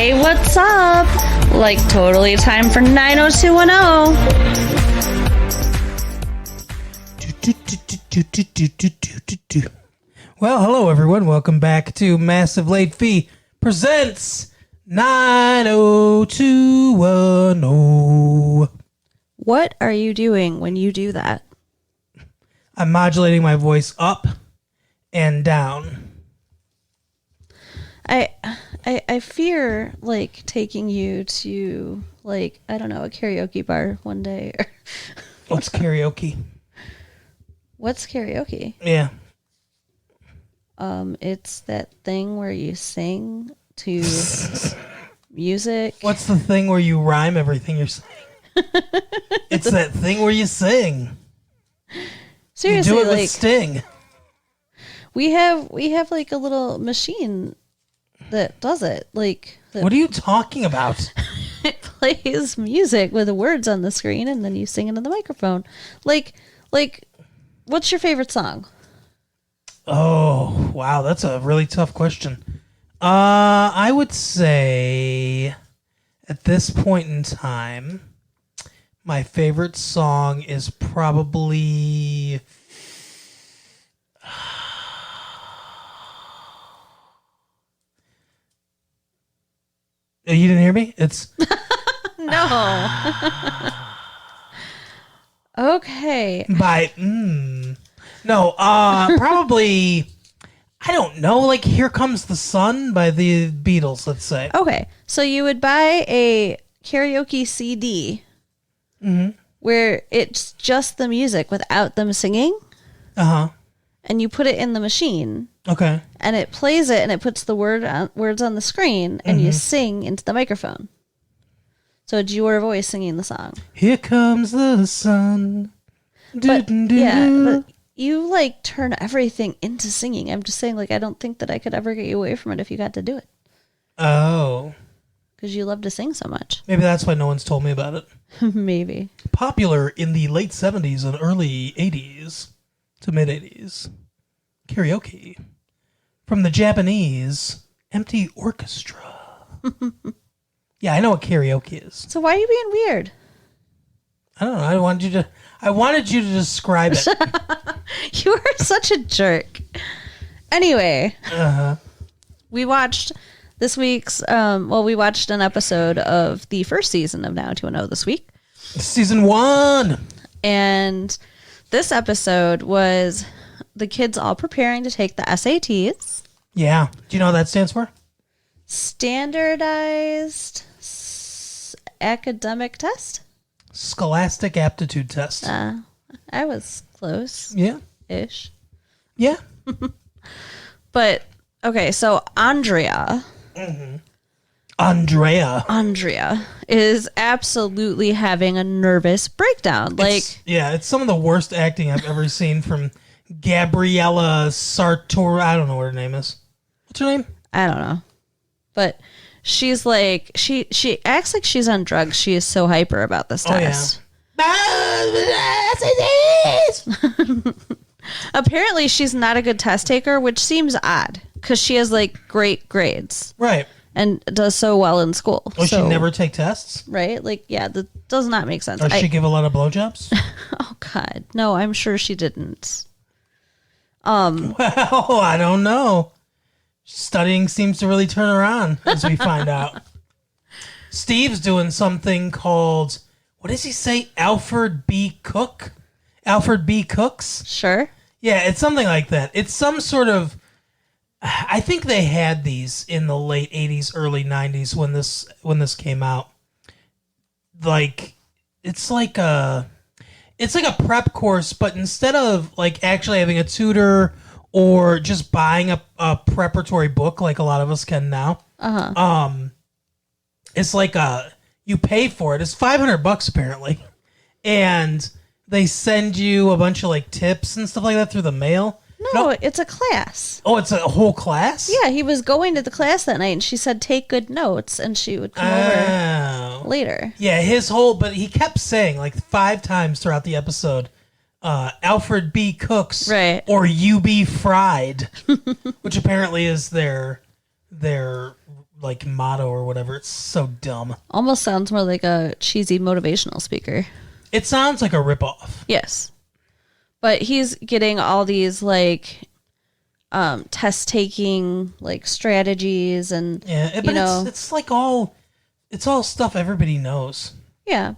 Hey, what's up? Like, totally time for 90210. Well, hello everyone. Welcome back to Massive Late Fee presents 90210. What are you doing when you do that? I'm modulating my voice up and down. I fear, like, taking you to, like, I don't know, a karaoke bar one day. What's karaoke? What's karaoke? Yeah. It's that thing where you sing to music. What's the thing where you rhyme everything you're saying? It's that thing where you sing. Seriously, you do it like, with Sting. we have like a little machine that does it. Like, that What are you talking about? it plays music with the words on the screen, and then you sing into the microphone. Like, what's your favorite song? Oh, wow, that's a really tough question. I would say at this point in time, my favorite song is probably You didn't hear me? It's No. Okay. by No, probably I don't know, like Here Comes the Sun by the Beatles, let's say. Okay. So you would buy a karaoke CD where it's just the music without them singing, Uh-huh. and you put it in the machine, Okay. and it plays it, and it puts the words on the screen, and you sing into the microphone. So it's your voice singing the song. Here comes the sun. But Do-do-do-do. yeah, but you like turn everything into singing. I'm just saying, like, I don't think that I could ever get you away from it if you got to do it, Oh. because you love to sing so much. Maybe that's why no one's told me about it. Maybe. Popular in the late 70s and early 80s to mid 80s. Karaoke. From the Japanese Empty Orchestra. Yeah, I know what karaoke is. So why are you being weird? I don't know. I wanted you to describe it. You are such a jerk. Anyway, Uh-huh. we watched this week's, we watched an episode of the first season of Now 210 this week. Season 1. And this episode was the kids all preparing to take the SATs. Yeah. Do you know what that stands for? Standardized academic test? Scholastic Aptitude Test. I was close-ish. Yeah. Yeah. But, okay, so Andrea is absolutely having a nervous breakdown. Like, It's some of the worst acting I've ever seen from Gabriella Sartor. I don't know what her name is. What's her name? I don't know. But she's like, she acts like she's on drugs. She is so hyper about this test. Apparently, she's not a good test taker, which seems odd because she has like great grades Right. and does so well in school. Does So, she never take tests? right? Like, yeah, that does not make sense. Does she give a lot of blowjobs? Oh God, no! I'm sure she didn't. Well, I don't know. Studying seems to really turn her on, as we find out. Steve's doing something called, what does he say? Alfred B. Cook? Alfred B. Cooks? Sure. Yeah, it's something like that. It's some sort of, I think they had these in the late 80s, early 90s when this came out. Like, it's like a prep course, but instead of like actually having a tutor or just buying a preparatory book like a lot of us can now, it's like you pay for it. It's $500 apparently, and they send you a bunch of like tips and stuff like that through the mail. No, it's a class. Oh, it's a whole class? Yeah, he was going to the class that night, and she said, take good notes, and she would come over later. Yeah, but he kept saying like 5 times throughout the episode, Alfred B. Cooks, Right. or you be fried, which apparently is their like motto or whatever. It's so dumb. Almost sounds more like a cheesy motivational speaker. It sounds like a ripoff. Yes. But he's getting all these like test taking like strategies and Yeah, but it's like all stuff everybody knows. Yeah.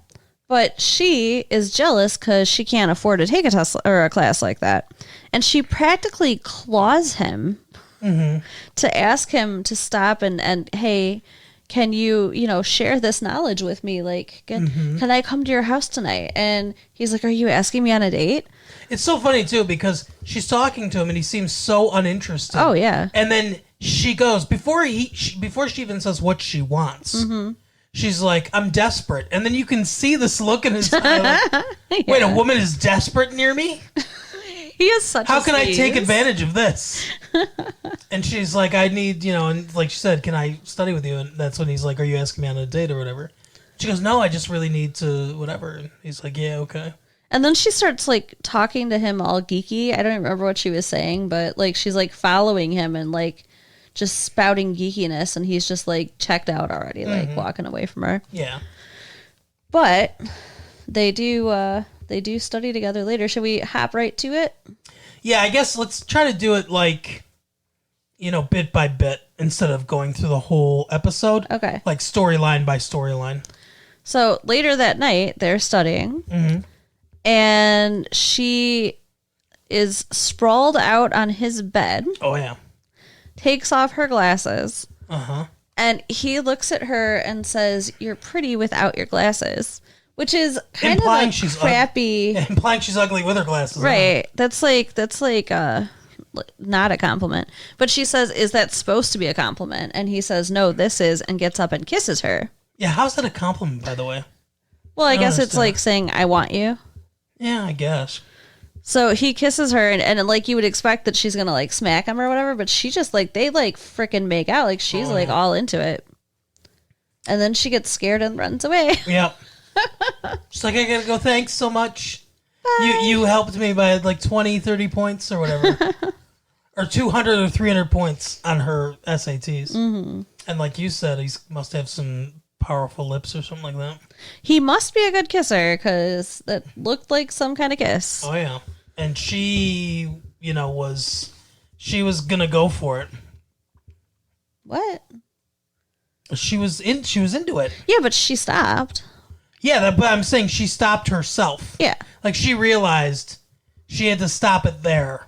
But she is jealous because she can't afford to take a test or a class like that. And she practically claws him to ask him to stop and hey, can you share this knowledge with me? Like, can I come to your house tonight? And he's like, are you asking me on a date? It's so funny, too, because she's talking to him and he seems so uninterested. Oh, yeah. And then she goes, before she even says what she wants, she's like, I'm desperate. And then you can see this look in his eye. Like, wait, a woman is desperate near me? He is such How can I take advantage of this? And she's like, I need, and like she said, can I study with you? And that's when he's like, are you asking me on a date or whatever? She goes, no, I just really need to whatever. And he's like, yeah, okay. And then she starts like talking to him all geeky. I don't remember what she was saying, but like she's like following him and like just spouting geekiness, and he's just like checked out already, like walking away from her. Yeah. But they do study together later. Should we hop right to it? Yeah, I guess let's try to do it like, bit by bit instead of going through the whole episode. Okay. Like storyline by storyline. So later that night, they're studying. And she is sprawled out on his bed. Oh, yeah. Takes off her glasses. Uh-huh. And he looks at her and says, you're pretty without your glasses. Which is kind implying of a crappy... implying she's ugly with her glasses right. On. That's like not a compliment. But she says, is that supposed to be a compliment? And he says, no, this is, and gets up and kisses her. Yeah, how's that a compliment, by the way? Well, I guess it's like saying, I want you. Yeah, I guess. So he kisses her, and like you would expect that she's gonna like smack him or whatever, but she just like they like freaking make out, like she's like all into it, and then she gets scared and runs away. Yeah, she's like, I gotta go. Thanks so much. Bye. You helped me by like 20, 30 points or whatever, or 200 or 300 points on her SATs. And like you said, he must have some powerful lips or something like that. He must be a good kisser because that looked like some kind of kiss. Oh yeah, and she, was gonna go for it. What? She was into it. Yeah, but she stopped. Yeah, but I'm saying she stopped herself. Yeah, like she realized she had to stop it there,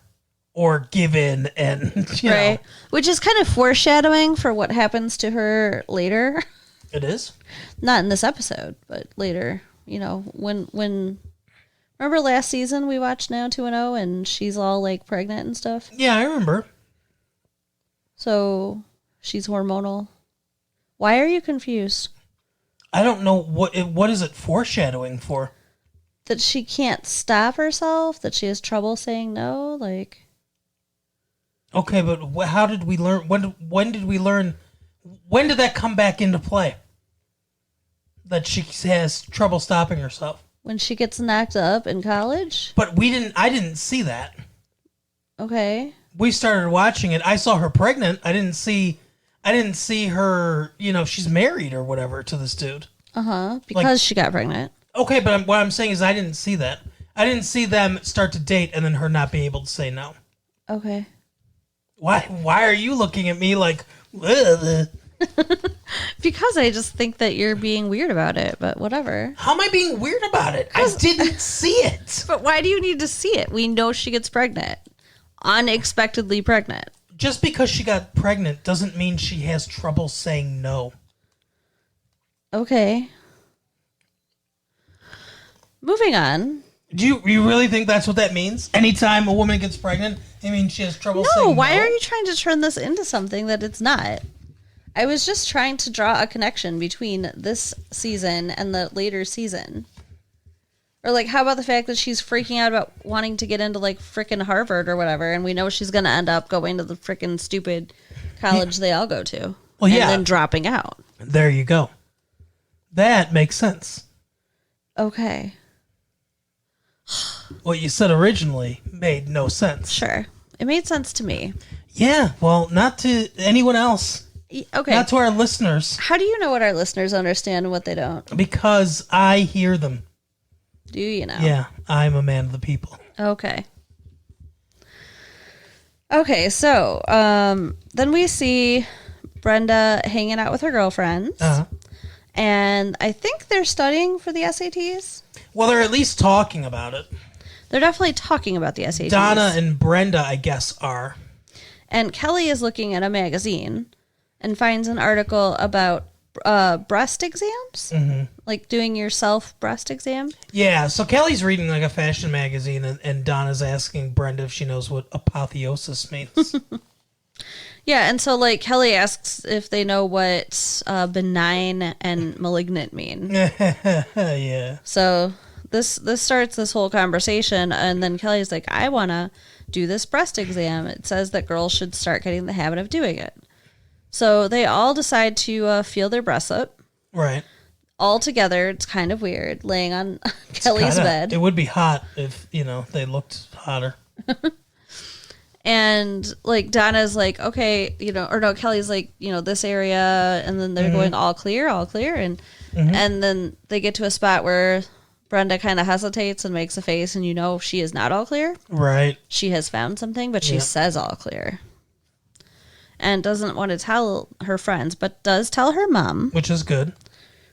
or give in, and right, which is kind of foreshadowing for what happens to her later. It is? Not in this episode, but later, when remember last season we watched Now 2-0 and she's all like pregnant and stuff? Yeah, I remember. So she's hormonal. Why are you confused? I don't know what is it foreshadowing for? That she can't stop herself, that she has trouble saying no, like. Okay, but how did we learn when did we learn when did that come back into play? That she has trouble stopping herself. When she gets knocked up in college? But I didn't see that. Okay. We started watching it. I saw her pregnant. I didn't see her, she's married or whatever to this dude. Uh-huh. Because she got pregnant. Okay, but what I'm saying is I didn't see that. I didn't see them start to date and then her not be able to say no. Okay. Why are you looking at me like ugh? Because I just think that you're being weird about it, but whatever. How am I being weird about it? I didn't see it. But why do you need to see it? We know she gets pregnant. Unexpectedly pregnant. Just because she got pregnant doesn't mean she has trouble saying no. Okay. Moving on. Do you really think that's what that means? Anytime a woman gets pregnant, it means she has trouble saying no? No, why are you trying to turn this into something that it's not? I was just trying to draw a connection between this season and the later season. Or like, how about the fact that she's freaking out about wanting to get into like frickin' Harvard or whatever, and we know she's going to end up going to the frickin' stupid college they all go to. Well, yeah. And then dropping out. There you go. That makes sense. Okay. What you said originally made no sense. Sure. It made sense to me. Yeah, well, not to anyone else. Okay. Not to our listeners. How do you know what our listeners understand and what they don't? Because I hear them. Do you know? Yeah, I'm a man of the people. Okay. Okay, so then we see Brenda hanging out with her girlfriends. Uh-huh. And I think they're studying for the SATs. Well, they're at least talking about it. They're definitely talking about the SATs. Donna and Brenda, I guess, are. And Kelly is looking at a magazine and finds an article about breast exams, like doing your self breast exam. Yeah, so Kelly's reading like a fashion magazine, and Donna's asking Brenda if she knows what apotheosis means. Yeah, and so like Kelly asks if they know what benign and malignant mean. Yeah. So this starts this whole conversation, and then Kelly's like, I want to do this breast exam. It says that girls should start getting the habit of doing it. So they all decide to feel their breasts up. Right. All together. It's kind of weird, laying on Kelly's bed. It would be hot if, they looked hotter. And like Donna's like, okay, or no, Kelly's like, this area, and then they're going all clear, and and then they get to a spot where Brenda kind of hesitates and makes a face, and she is not all clear. Right. She has found something, but she says all clear. And doesn't want to tell her friends, but does tell her mom. Which is good.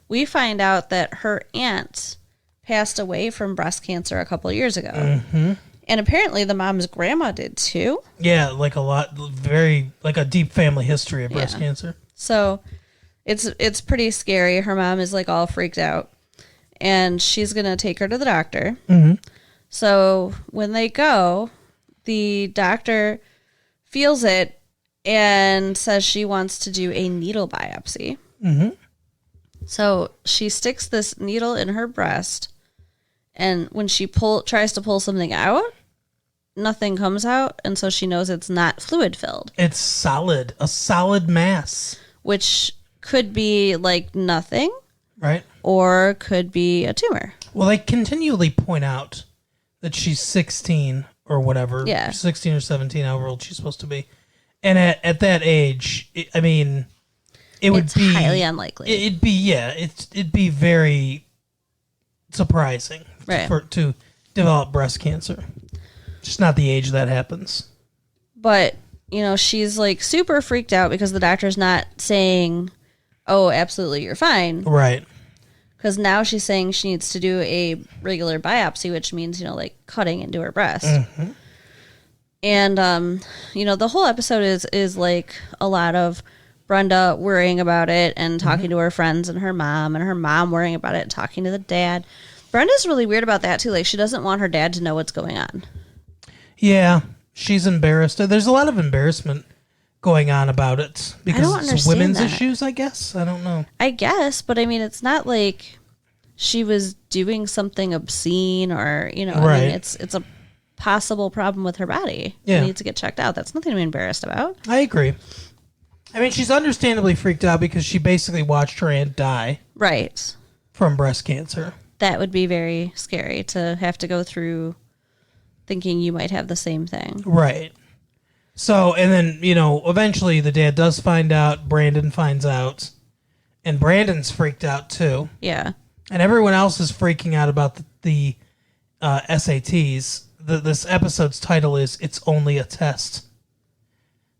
We find out that her aunt passed away from breast cancer a couple of years ago. Mm-hmm. And apparently the mom's grandma did too. Yeah, like a deep family history of breast cancer. So it's pretty scary. Her mom is like all freaked out. And she's going to take her to the doctor. Mm-hmm. So when they go, the doctor feels it and says she wants to do a needle biopsy. Mm-hmm. So she sticks this needle in her breast, and when she tries to pull something out, nothing comes out, and so she knows it's not fluid filled. It's solid, a solid mass. Which could be like nothing. Right. Or could be a tumor. Well, they continually point out that she's 16 or whatever. Yeah. 16 or 17, however old she's supposed to be. And at that age, it would be highly unlikely. It'd be very surprising to develop breast cancer. Just not the age that happens. But, she's like super freaked out because the doctor's not saying, oh, absolutely, you're fine. Right. Because now she's saying she needs to do a regular biopsy, which means, like cutting into her breast. Mm-hmm. And, the whole episode is like a lot of Brenda worrying about it and talking to her friends and her mom worrying about it and talking to the dad. Brenda's really weird about that, too. Like, she doesn't want her dad to know what's going on. Yeah, she's embarrassed. There's a lot of embarrassment going on about it because it's women's issues, I guess. I don't know. I guess, but I mean, it's not like she was doing something obscene or, right. I mean, it's a possible problem with her body. Yeah. It needs to get checked out. That's nothing to be embarrassed about. I agree. I mean, she's understandably freaked out because she basically watched her aunt die. Right. From breast cancer. That would be very scary to have to go through thinking you might have the same thing. Right. So, and then, eventually the dad does find out, Brandon finds out, and Brandon's freaked out too. Yeah. And everyone else is freaking out about the SATs. This episode's title is "It's Only a Test."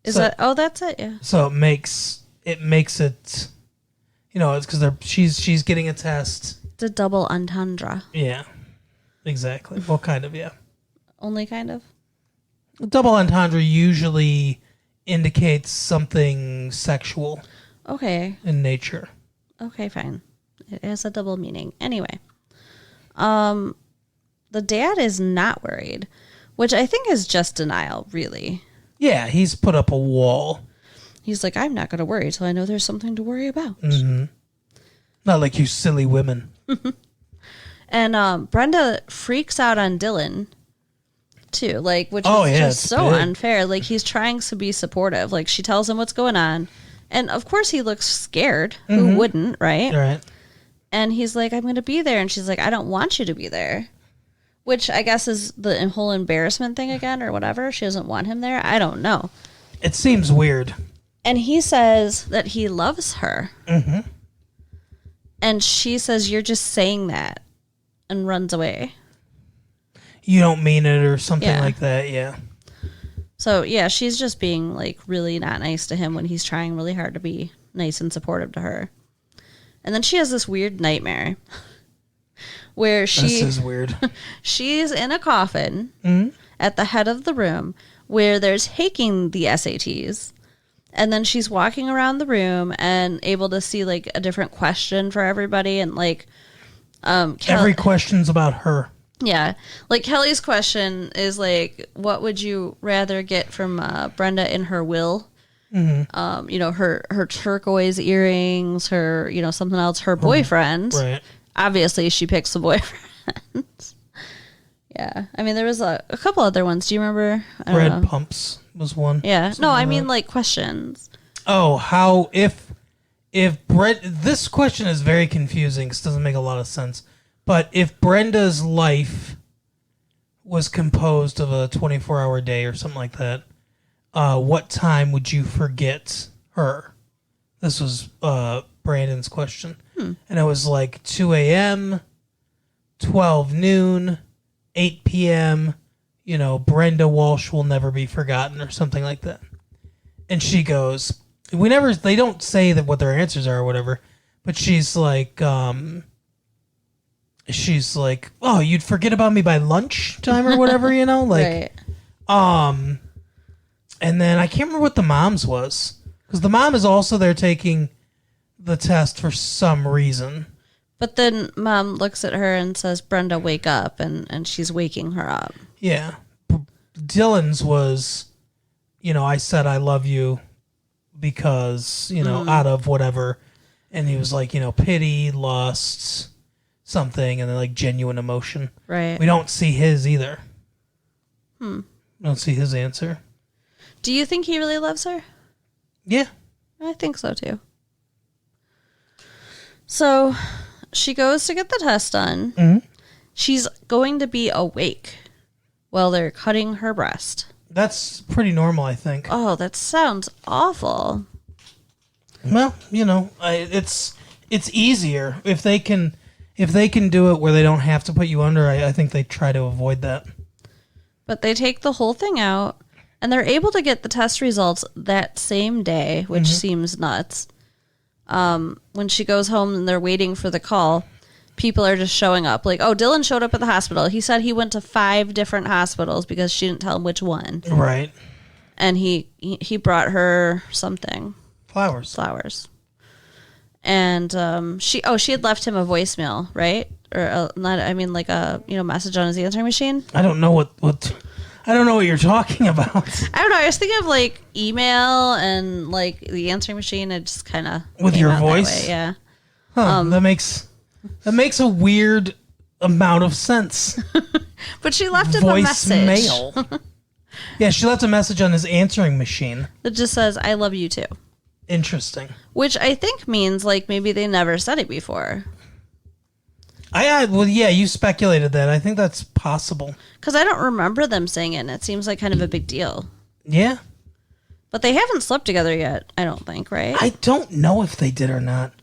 Is that? Oh, that's it. Yeah. So it makes it, it's because she's getting a test. It's a double entendre. Yeah, exactly. Well, kind of, yeah. Only kind of. A double entendre usually indicates something sexual. Okay. In nature. Okay, fine. It has a double meaning. Anyway, the dad is not worried, which I think is just denial, really. Yeah, he's put up a wall. He's like, I'm not going to worry until I know there's something to worry about. Mm-hmm. Not like you silly women. And Brenda freaks out on Dylan, too, which is just so unfair. Like, he's trying to be supportive. Like, she tells him what's going on. And, of course, he looks scared. Mm-hmm. Who wouldn't, right? Right. And he's like, I'm going to be there. And she's like, I don't want you to be there. Which I guess is the whole embarrassment thing again or whatever. She doesn't want him there. I don't know. It seems weird. And he says that he loves her. Mm-hmm. And she says, "You're just saying that," and runs away. You don't mean it or something Yeah. like that, yeah. So, yeah, she's just being, like, really not nice to him when he's trying really hard to be nice and supportive to her. And then she has this weird nightmare where This is weird. she's in a coffin Mm-hmm. at the head of the room where there's taking the SATs. And then she's walking around the room and able to see, like, a different question for everybody. And, like, Every question's about her. yeah. Like, Kelly's question is, like, what would you rather get from Brenda in her will? Mm-hmm. You know, her turquoise earrings, her, you know, something else, her boyfriend. Right. Obviously, she picks the boyfriend. Yeah. I mean, there was a couple other ones. Do you remember? I don't Red know. pumps was one. Yeah. No, I mean, that. like, questions. Oh, how if this question is very confusing because it doesn't make a lot of sense. But if Brenda's life was composed of a 24-hour day or something like that, what time would you forget her? This was Brandon's question. And it was like 2 a.m., 12 noon, 8 p.m., you know, Brenda Walsh will never be forgotten or something like that. And she goes, they don't say that what their answers are or whatever, but she's like, oh, you'd forget about me by lunchtime or whatever, you know? Like, Right. and then I can't remember what the mom's was because the mom is also there taking the test for some reason. But then Mom looks at her and says, "Brenda, wake up," and she's waking her up. Yeah. Dylan's was, you know, I said I love you because, you know, out of whatever. And he was like, you know, pity, lust, something, and then like genuine emotion. Right. We don't see his either. We don't see his answer. Do you think he really loves her? Yeah. I think so too. So she goes to get the test done. Mm-hmm. She's going to be awake while they're cutting her breast. That's pretty normal, I think. Oh, that sounds awful. Well, you know, it's easier if they can do it where they don't have to put you under. I think they try to avoid that. But they take the whole thing out, and they're able to get the test results that same day, which seems nuts. When she goes home and they're waiting for the call, people are just showing up. Like, oh, Dylan showed up at the hospital. He said he went to 5 different hospitals because she didn't tell him which one. Right. And he brought her something. Flowers. And she had left him a voicemail, right? Or like a message on his answering machine. I don't know what I don't know what you're talking about. I don't know. I was thinking of like email and like the answering machine. It just kind of With your voice? Yeah. Huh, that makes a weird amount of sense. But she left him a message Voicemail. Yeah, she left a message on his answering machine. that just says, "I love you too," Interesting. which I think means like maybe they never said it before. You speculated that. I think that's possible. Because I don't remember them saying it, and it seems like kind of a big deal. Yeah. But they haven't slept together yet, I don't think, right? I don't know if they did or not.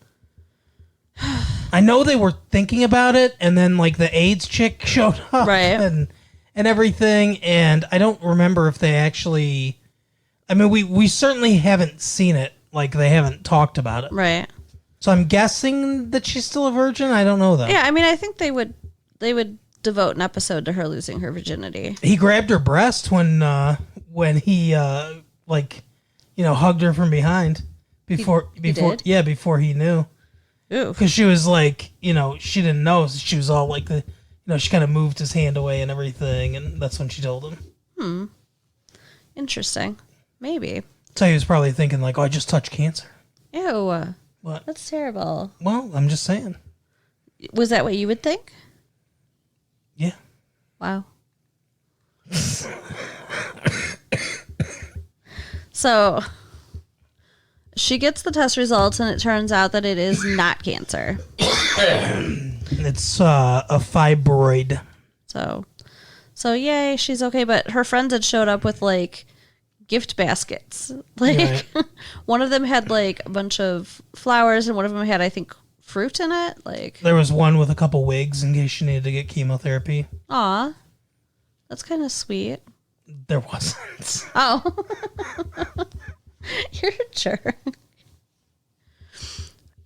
I know they were thinking about it, and then like the AIDS chick showed up, Right. and everything, and I don't remember if they actually. I mean, we certainly haven't seen it. Like they haven't talked about it, Right. so I'm guessing that she's still a virgin. I don't know though. Yeah, I mean, I think they would devote an episode to her losing her virginity. He grabbed her breast when he hugged her from behind before did? before he knew. Ooh. Because she was like, she didn't know. So she was all like she kind of moved his hand away and everything, and that's when she told him. Interesting. Maybe. So he was probably thinking like, oh, I just touched cancer. Ew. What? That's terrible. Well, I'm just saying. Was that what you would think? Yeah. Wow. So she gets the test results, and it turns out that it is not cancer. It's a fibroid. So yay, she's okay. But her friends had showed up with like gift baskets. Like Right. one of them had like a bunch of flowers and one of them had, I think, fruit in it. Like, There was one with a couple wigs in case she needed to get chemotherapy. aw, that's kind of sweet. There wasn't. Oh, you're a jerk.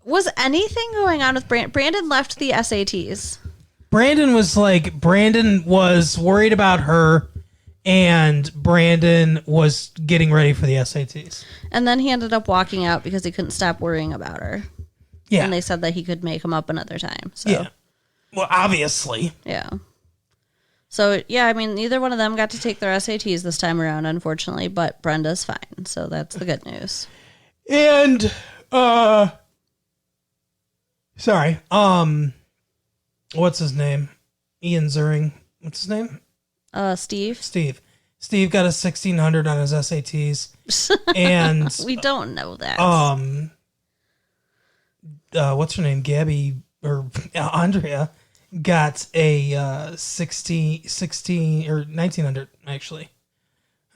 Was anything going on with Brandon left the SATs. Brandon was worried about her, and Brandon was getting ready for the SATs. And then he ended up walking out because he couldn't stop worrying about her. Yeah. And they said that he could make him up another time. So, Yeah. Well, obviously. yeah. So, yeah, I mean, neither one of them got to take their SATs this time around, unfortunately, but Brenda's fine. So that's the good news. And, sorry, what's his name? Ian Ziering. What's his name? Steve? Steve. Steve got a 1600 on his SATs. And, We don't know that. what's her name? Gabby, or Andrea, got a 16 or 1900, actually,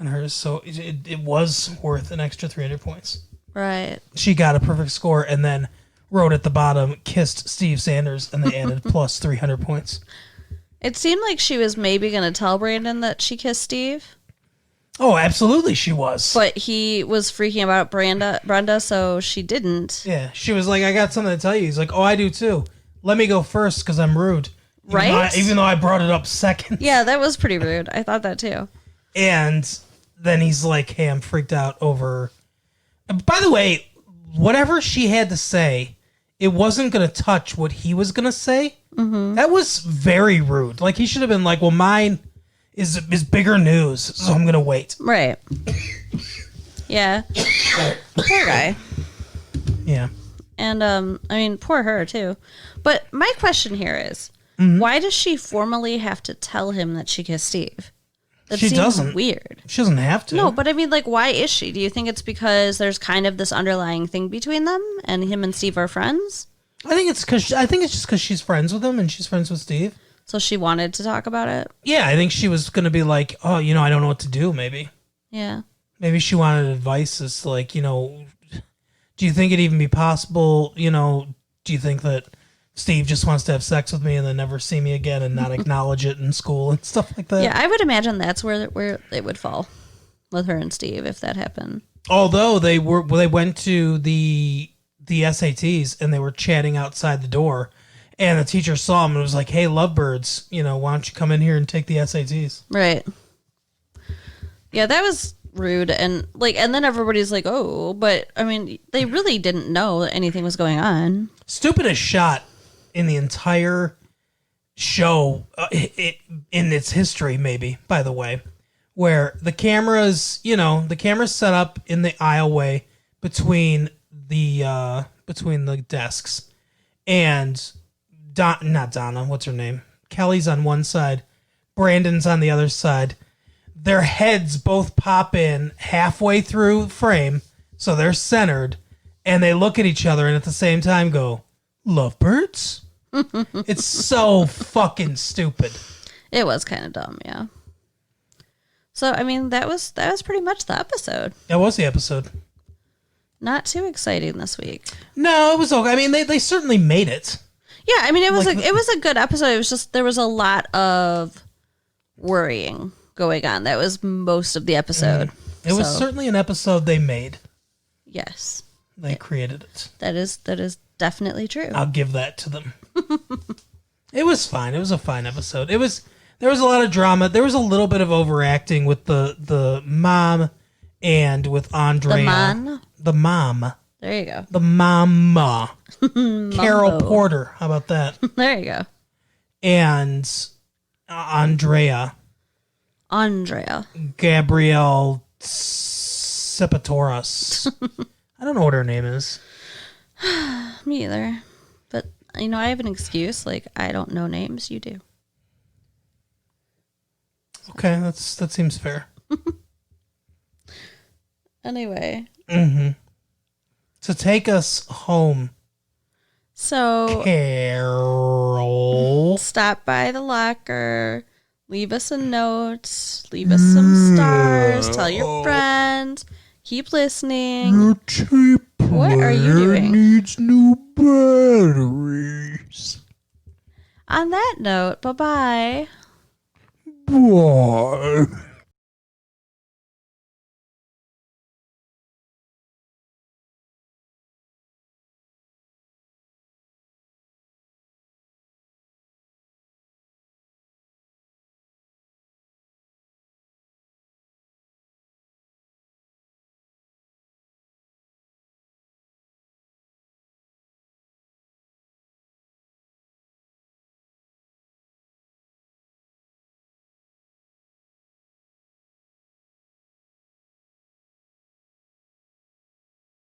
on hers. So it was worth an extra 300 points. Right. She got a perfect score and then wrote at the bottom, kissed Steve Sanders, and they added plus 300 points. It seemed like she was maybe going to tell Brandon that she kissed Steve, Oh, absolutely she was. but he was freaking about Brenda, so she didn't. Yeah, she was like, I got something to tell you. He's like, oh, I do too. Let me go first because I'm rude. Right? Even though I brought it up second. Yeah, that was pretty rude. I thought that too. And then he's like, hey, I'm freaked out over... By the way, whatever she had to say, it wasn't going to touch what he was going to say. Mm-hmm. That was very rude. Like, he should have been like, well, mine is bigger news, so I'm going to wait. Right. Yeah. Poor guy. Yeah. And, I mean, poor her, too. But my question here is, Mm-hmm. why does she formally have to tell him that she kissed Steve? That She seems doesn't. weird. She doesn't have to. No, but I mean, like, why is she? Do you think it's because there's kind of this underlying thing between them and him and Steve are friends? I think it's just because she's friends with him and she's friends with Steve. So she wanted to talk about it? Yeah, I think she was going to be like, oh, I don't know what to do, maybe. Yeah. Maybe she wanted advice as to, like, do you think it'd even be possible, do you think that Steve just wants to have sex with me and then never see me again and not acknowledge it in school and stuff like that? Yeah, I would imagine that's where it would fall with her and Steve if that happened. Although they went to the SATs and they were chatting outside the door and the teacher saw them and was like, hey, lovebirds, why don't you come in here and take the SATs? Right. Yeah, that was rude, and then everybody's like, oh, but I mean, they really didn't know that anything was going on. Stupidest shot in the entire show in its history, maybe, by the way, where the camera's set up in the aisleway between the desks, and not Donna, what's her name? Kelly's on one side, Brandon's on the other side. Their heads both pop in halfway through frame, so they're centered, and they look at each other and at the same time go, lovebirds? It's so fucking stupid. It was kind of dumb, yeah. So, I mean, that was pretty much the episode. That was the episode. Not too exciting this week. No, it was okay. I mean, they certainly made it. Yeah, I mean, it was Like, it was a good episode. It was just there was a lot of worrying going on. That was most of the episode. It was So, certainly an episode they made. yes. They created it. That is definitely true. I'll give that to them. It was fine. It was a fine episode. There was a lot of drama. There was a little bit of overacting with the mom and with Andrea. The mom. There you go. The mama. Carol Porter. How about that? There you go. And Andrea. Gabrielle Sepatoris. I don't know what her name is. Me either. But, I have an excuse. Like, I don't know names. You do. Okay, that seems fair. Anyway. Mm-hmm. So take us home, So, Carol. stop by the locker. Leave us a note. Leave us some stars. Tell your friends. Keep listening. Your tape What are you player doing? needs new batteries. On that note, bye-bye. Bye.